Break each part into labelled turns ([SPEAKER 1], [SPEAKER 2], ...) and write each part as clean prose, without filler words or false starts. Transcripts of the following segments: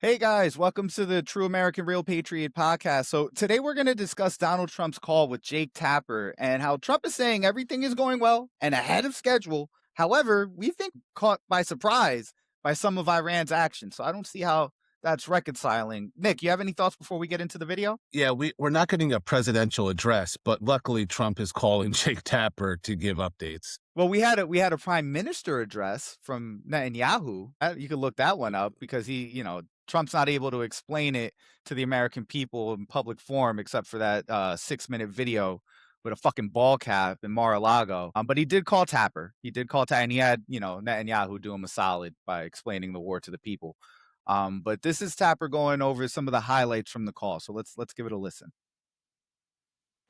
[SPEAKER 1] Hey guys, welcome to the True American Real Patriot podcast. So today we're going to discuss Donald Trump's call with Jake Tapper and how Trump is saying everything is going well and ahead of schedule. However, we think caught by surprise by some of Iran's actions. So I don't see how that's reconciling. Nick, you have any thoughts before we get into the video?
[SPEAKER 2] Yeah, we're not getting a presidential address, but luckily Trump is calling Jake Tapper to give updates.
[SPEAKER 1] Well, we had a prime minister address from Netanyahu. You could look that one up because Trump's not able to explain it to the American people in public forum except for that 6-minute video with a fucking ball cap in Mar-a-Lago. But he did call Tapper. He did call Tapper, and he had Netanyahu do him a solid by explaining the war to the people. But this is Tapper going over some of the highlights from the call. So let's give it a listen.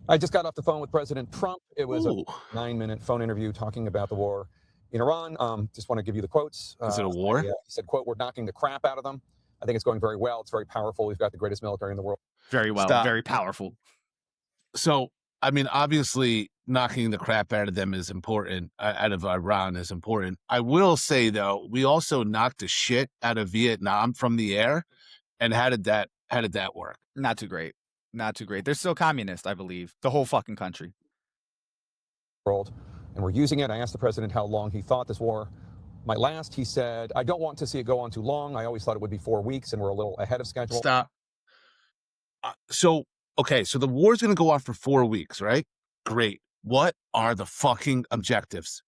[SPEAKER 3] I just got off the phone with President Trump. It was
[SPEAKER 2] Ooh.
[SPEAKER 3] a 9-minute phone interview talking about the war in Iran. Just want to give you the quotes.
[SPEAKER 2] Is it a war?
[SPEAKER 3] He said, quote, "We're knocking the crap out of them. I think it's going very well. It's very powerful. We've got the greatest military in the world."
[SPEAKER 1] Very well,
[SPEAKER 2] Stop.
[SPEAKER 1] very powerful.
[SPEAKER 2] So, I mean, obviously knocking the crap out of them is important, out of Iran is important. I will say, though, we also knocked the shit out of Vietnam from the air. And how did that work?
[SPEAKER 1] Not too great. Not too great. They're still communist, I believe. The whole fucking country.
[SPEAKER 3] World, and we're using it. I asked the president how long he thought this war might last. He said, "I don't want to see it go on too long. I always thought it would be 4 weeks, and we're a little ahead of schedule."
[SPEAKER 2] Stop. So the war's going to go on for 4 weeks, right? Great. What are the fucking objectives?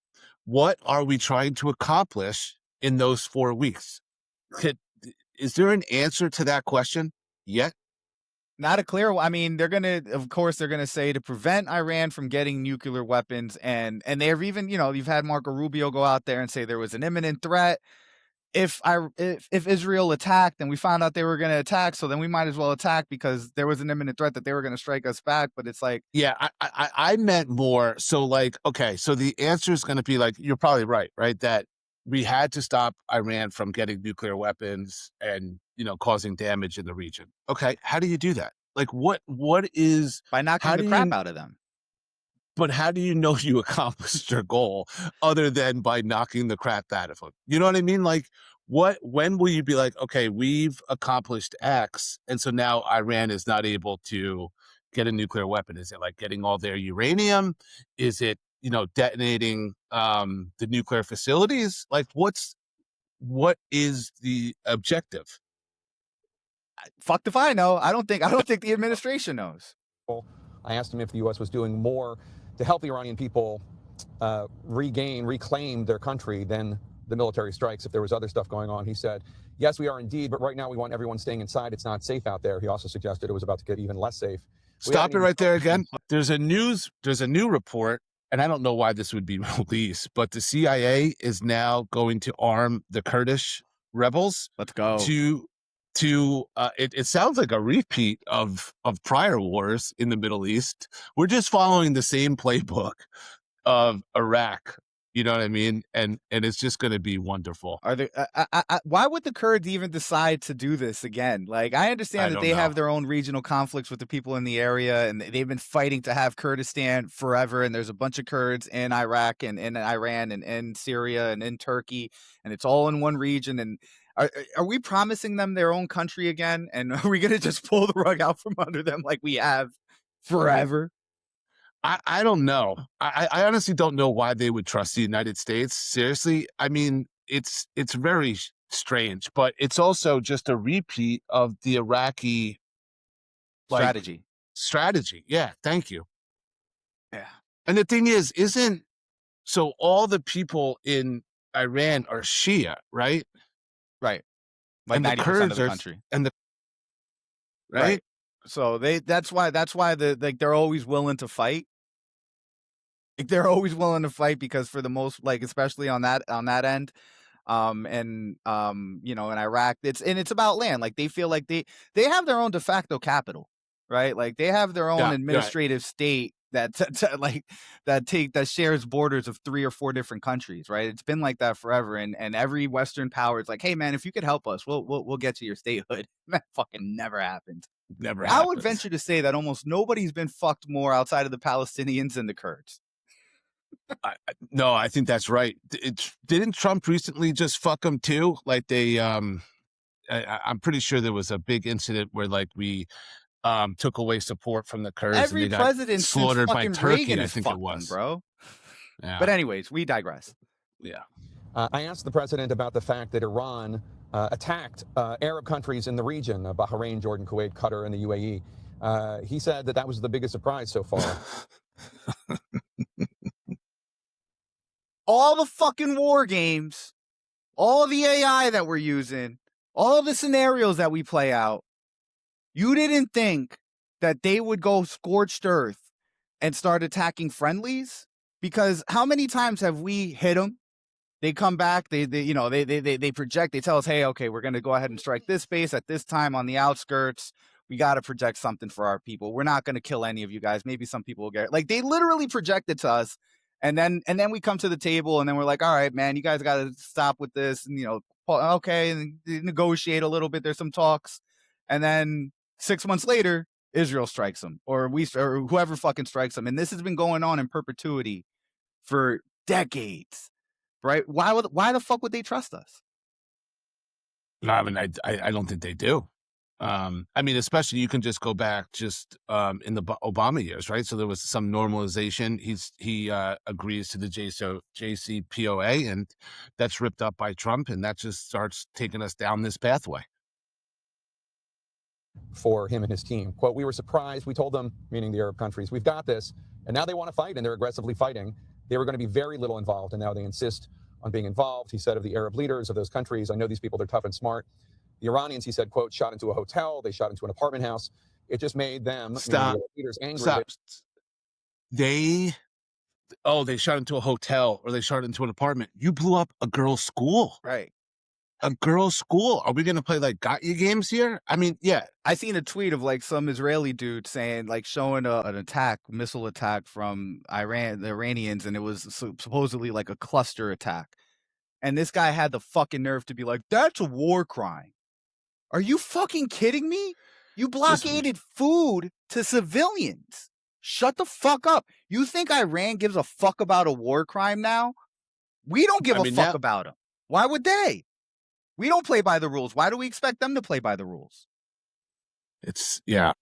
[SPEAKER 2] What are we trying to accomplish in those 4 weeks? Is there an answer to that question yet?
[SPEAKER 1] Not a clear one. I mean, they're going to say to prevent Iran from getting nuclear weapons. And they've even, you've had Marco Rubio go out there and say there was an imminent threat. If Israel attacked and we found out they were going to attack, so then we might as well attack because there was an imminent threat that they were going to strike us back. But it's like,
[SPEAKER 2] yeah, I meant more. So like, okay, so the answer is going to be like, you're probably right? That we had to stop Iran from getting nuclear weapons and, causing damage in the region. Okay. How do you do that? Like what is
[SPEAKER 1] by knocking the crap out of them.
[SPEAKER 2] But how do you know you accomplished your goal other than by knocking the crap out of them? You know what I mean? Like when will you be like, okay, we've accomplished X. And so now Iran is not able to get a nuclear weapon. Is it like getting all their uranium? Is it, detonating the nuclear facilities? Like what is the objective?
[SPEAKER 1] Fucked if I know. I don't think the administration knows.
[SPEAKER 3] I asked him if the U.S. was doing more to help the Iranian people reclaim their country than the military strikes, if there was other stuff going on. He said, "Yes, we are indeed, but right now we want everyone staying inside. It's not safe out there." He also suggested it was about to get even less safe.
[SPEAKER 2] Stop it right there again. There's a new report, and I don't know why this would be released, but the CIA is now going to arm the Kurdish rebels.
[SPEAKER 1] Let's go.
[SPEAKER 2] It sounds like a repeat of prior wars in the Middle East. We're just following the same playbook of Iraq. You know what I mean? And it's just going to be wonderful.
[SPEAKER 1] Are there? Why would the Kurds even decide to do this again? Like, I understand that they have their own regional conflicts with the people in the area, and they've been fighting to have Kurdistan forever. And there's a bunch of Kurds in Iraq and in Iran and in Syria and in Turkey, and it's all in one region. And are we promising them their own country again? And are we going to just pull the rug out from under them like we have forever?
[SPEAKER 2] I don't know. I honestly don't know why they would trust the United States. Seriously. I mean, it's very strange, but it's also just a repeat of the Iraqi strategy. Yeah. Thank you.
[SPEAKER 1] Yeah.
[SPEAKER 2] And the thing is, so all the people in Iran are Shia, right?
[SPEAKER 1] Right. Like
[SPEAKER 2] and
[SPEAKER 1] 90%
[SPEAKER 2] the Kurds
[SPEAKER 1] of the country.
[SPEAKER 2] Right.
[SPEAKER 1] So that's why they're always willing to fight. Like, they're always willing to fight because for the most, especially on that end, in Iraq, it's about land. Like, they feel like they have their own de facto capital, right? Like, they have their own administrative state that shares borders of 3 or 4 different countries, right? It's been like that forever, and every Western power is like, hey man, if you could help us, we'll get to your statehood. That fucking never happened.
[SPEAKER 2] Never happened.
[SPEAKER 1] I would venture to say that almost nobody's been fucked more outside of the Palestinians than the Kurds.
[SPEAKER 2] No, I think that's right. Didn't Trump recently just fuck them too? Like they I'm pretty sure there was a big incident where like we took away support from the Kurds and
[SPEAKER 1] Every
[SPEAKER 2] they got
[SPEAKER 1] president since
[SPEAKER 2] slaughtered by
[SPEAKER 1] fucking
[SPEAKER 2] Turkey,
[SPEAKER 1] Reagan
[SPEAKER 2] I
[SPEAKER 1] has
[SPEAKER 2] think it
[SPEAKER 1] fucked them,
[SPEAKER 2] was.
[SPEAKER 1] bro.
[SPEAKER 2] Yeah.
[SPEAKER 1] But anyways, we digress.
[SPEAKER 2] Yeah.
[SPEAKER 3] I asked the president about the fact that Iran attacked Arab countries in the region, Bahrain, Jordan, Kuwait, Qatar, and the UAE. He said that was the biggest surprise so far.
[SPEAKER 1] All the fucking war games, all the AI that we're using, all the scenarios that we play out, you didn't think that they would go scorched earth and start attacking friendlies? Because how many times have we hit them? They come back, they project, they tell us, hey, okay, we're going to go ahead and strike this base at this time on the outskirts. We got to project something for our people. We're not going to kill any of you guys. Maybe some people will get it. Like, they literally projected to us. And then we come to the table and then we're like, all right, man, you guys got to stop with this. And, okay, and negotiate a little bit. There's some talks. And then 6 months later, Israel strikes them or whoever fucking strikes them. And this has been going on in perpetuity for decades. Right? Why the fuck would they trust us?
[SPEAKER 2] No, I mean, I don't think they do. I mean, especially you can just go back in the Obama years, right? So there was some normalization. He agrees to the JCPOA, and that's ripped up by Trump, and that just starts taking us down this pathway.
[SPEAKER 3] For him and his team. Quote, we were surprised. We told them, meaning the Arab countries, we've got this. And now they want to fight, and they're aggressively fighting. They were going to be very little involved, and now they insist on being involved. He said of the Arab leaders of those countries, I know these people, they're tough and smart. The Iranians, he said, quote, shot into a hotel. They shot into an apartment house. It just made them,
[SPEAKER 2] Stop.
[SPEAKER 3] the leaders, angry.
[SPEAKER 2] Stop. They shot into a hotel or they shot into an apartment. You blew up a girl's school.
[SPEAKER 1] Right.
[SPEAKER 2] A girl's school. Are we going to play like got you games here? I mean, yeah.
[SPEAKER 1] I seen a tweet of like some Israeli dude saying, like, showing an missile attack from Iran, the Iranians, and it was supposedly like a cluster attack. And this guy had the fucking nerve to be like, that's a war crime. Are you fucking kidding me? You blockaded food to civilians. Shut the fuck up. You think Iran gives a fuck about a war crime now? We don't give a fuck about them. Why would they? We don't play by the rules. Why do we expect them to play by the rules?
[SPEAKER 2] Yeah.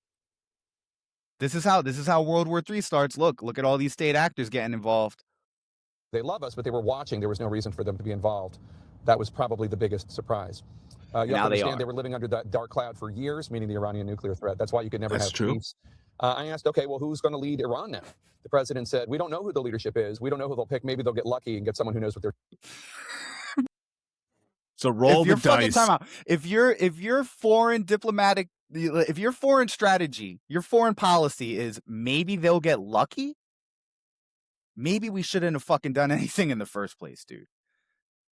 [SPEAKER 1] This is how World War III starts. Look at all these state actors getting involved.
[SPEAKER 3] They love us, but they were watching. There was no reason for them to be involved. That was probably the biggest surprise. You have to understand they were living under that dark cloud for years, meaning the Iranian nuclear threat. That's why you could never have peace. I asked, okay, well, who's going to lead Iran now? The president said, we don't know who the leadership is. We don't know who they'll pick. Maybe they'll get lucky and get someone who knows what they're.
[SPEAKER 2] So roll the dice.
[SPEAKER 1] If your foreign diplomatic, if your foreign strategy, your foreign policy is maybe they'll get lucky, maybe we shouldn't have fucking done anything in the first place, dude.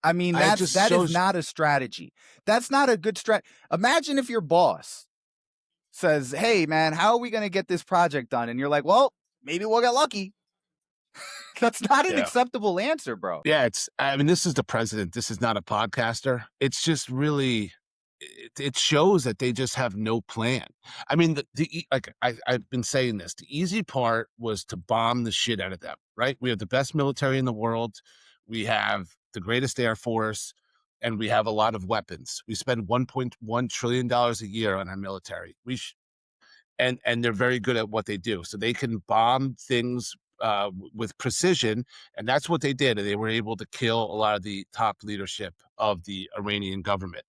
[SPEAKER 1] I mean, that is not a strategy. That's not a good strat. Imagine if your boss says, hey, man, how are we going to get this project done? And you're like, well, maybe we'll get lucky. That's not an acceptable answer, bro.
[SPEAKER 2] Yeah, I mean, this is the president. This is not a podcaster. It's just really, it shows that they just have no plan. I mean, I've been saying this. The easy part was to bomb the shit out of them, right? We have the best military in the world. We have the greatest Air Force, and we have a lot of weapons. We spend $1.1 trillion a year on our military. And they're very good at what they do. So they can bomb things with precision, and that's what they did. And they were able to kill a lot of the top leadership of the Iranian government.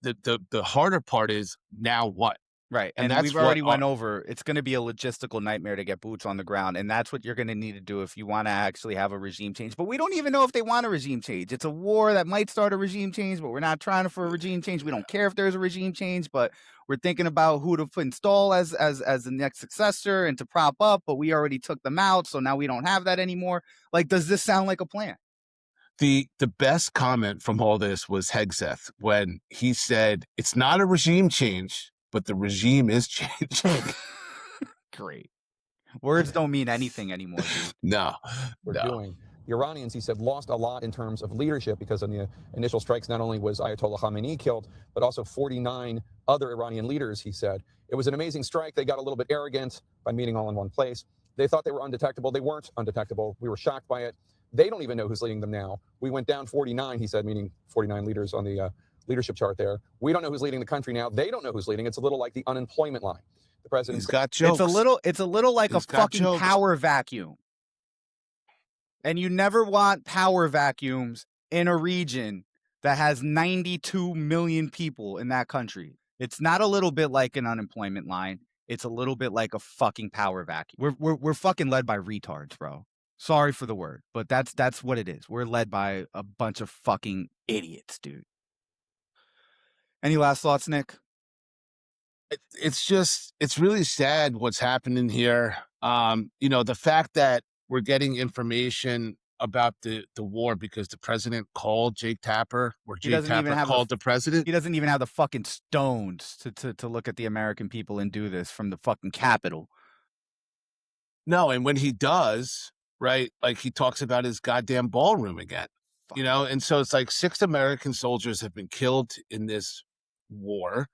[SPEAKER 2] The harder part is now what?
[SPEAKER 1] Right. And we've already went over, it's going to be a logistical nightmare to get boots on the ground. And that's what you're going to need to do if you want to actually have a regime change. But we don't even know if they want a regime change. It's a war that might start a regime change, but we're not trying for a regime change. We don't care if there's a regime change, but we're thinking about who to install as the next successor and to prop up. But we already took them out. So now we don't have that anymore. Like, does this sound like a plan?
[SPEAKER 2] The best comment from all this was Hegseth when he said, it's not a regime change, but the regime is changing.
[SPEAKER 1] Great. Words don't mean anything anymore, dude.
[SPEAKER 2] No.
[SPEAKER 3] We're doing. The Iranians, he said, lost a lot in terms of leadership because in the initial strikes, not only was Ayatollah Khamenei killed, but also 49 other Iranian leaders, he said. It was an amazing strike. They got a little bit arrogant by meeting all in one place. They thought they were undetectable. They weren't undetectable. We were shocked by it. They don't even know who's leading them now. We went down 49, he said, meaning 49 leaders on the leadership chart there. We don't know who's leading the country now. They don't know who's leading. It's a little like the unemployment line. The president's
[SPEAKER 2] He's got
[SPEAKER 1] It's
[SPEAKER 2] jokes.
[SPEAKER 1] a little like a
[SPEAKER 2] He's got
[SPEAKER 1] fucking
[SPEAKER 2] jokes.
[SPEAKER 1] power vacuum. And you never want power vacuums in a region that has 92 million people in that country. It's not a little bit like an unemployment line. It's a little bit like a fucking power vacuum. We're fucking led by retards, bro. Sorry for the word, but that's what it is. We're led by a bunch of fucking idiots, dude. Any last thoughts, Nick?
[SPEAKER 2] It's really sad what's happening here. You know, the fact that we're getting information about the war because the president called Jake Tapper, or
[SPEAKER 1] He
[SPEAKER 2] Jake
[SPEAKER 1] doesn't even
[SPEAKER 2] Tapper
[SPEAKER 1] have
[SPEAKER 2] called the president.
[SPEAKER 1] He doesn't even have the fucking stones to look at the American people and do this from the fucking Capitol.
[SPEAKER 2] No, and when he does, right, like he talks about his goddamn ballroom again, you know, and so it's like 6 American soldiers have been killed in this war,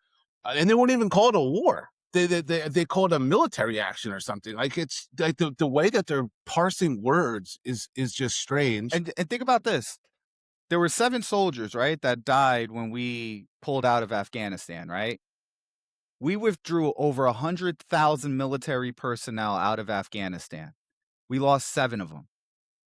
[SPEAKER 2] and they won't even call it a war. They call it a military action or something. Like, it's like the way that they're parsing words is just strange.
[SPEAKER 1] And think about this. There were 7 soldiers, right, that died when we pulled out of Afghanistan, right? We withdrew over 100,000 military personnel out of Afghanistan. We lost 7 of them.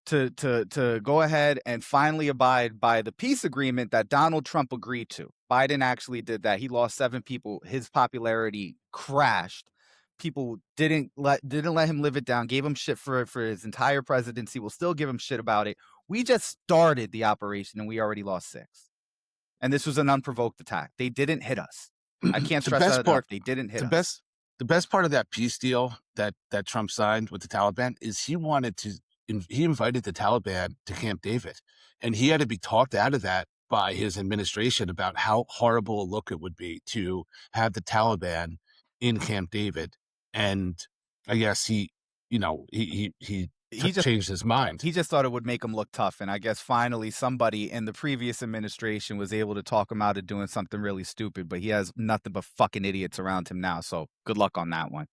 [SPEAKER 1] To go ahead and finally abide by the peace agreement that Donald Trump agreed to. Biden actually did that. He lost 7 people. His popularity crashed. People didn't let him live it down, gave him shit for his entire presidency, will still give him shit about it. We just started the operation and we already lost 6. And this was an unprovoked attack. They didn't hit us. I can't stress that enough. They didn't hit us.
[SPEAKER 2] The best part of that peace deal that Trump signed with the Taliban is he invited the Taliban to Camp David, and he had to be talked out of that by his administration about how horrible a look it would be to have the Taliban in Camp David. And I guess he changed his mind.
[SPEAKER 1] He just thought it would make him look tough. And I guess finally somebody in the previous administration was able to talk him out of doing something really stupid, but he has nothing but fucking idiots around him now. So good luck on that one.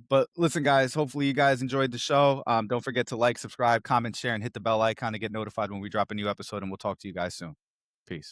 [SPEAKER 1] But listen, guys, hopefully you guys enjoyed the show. Don't forget to like, subscribe, comment, share, and hit the bell icon to get notified when we drop a new episode, and we'll talk to you guys soon. Peace.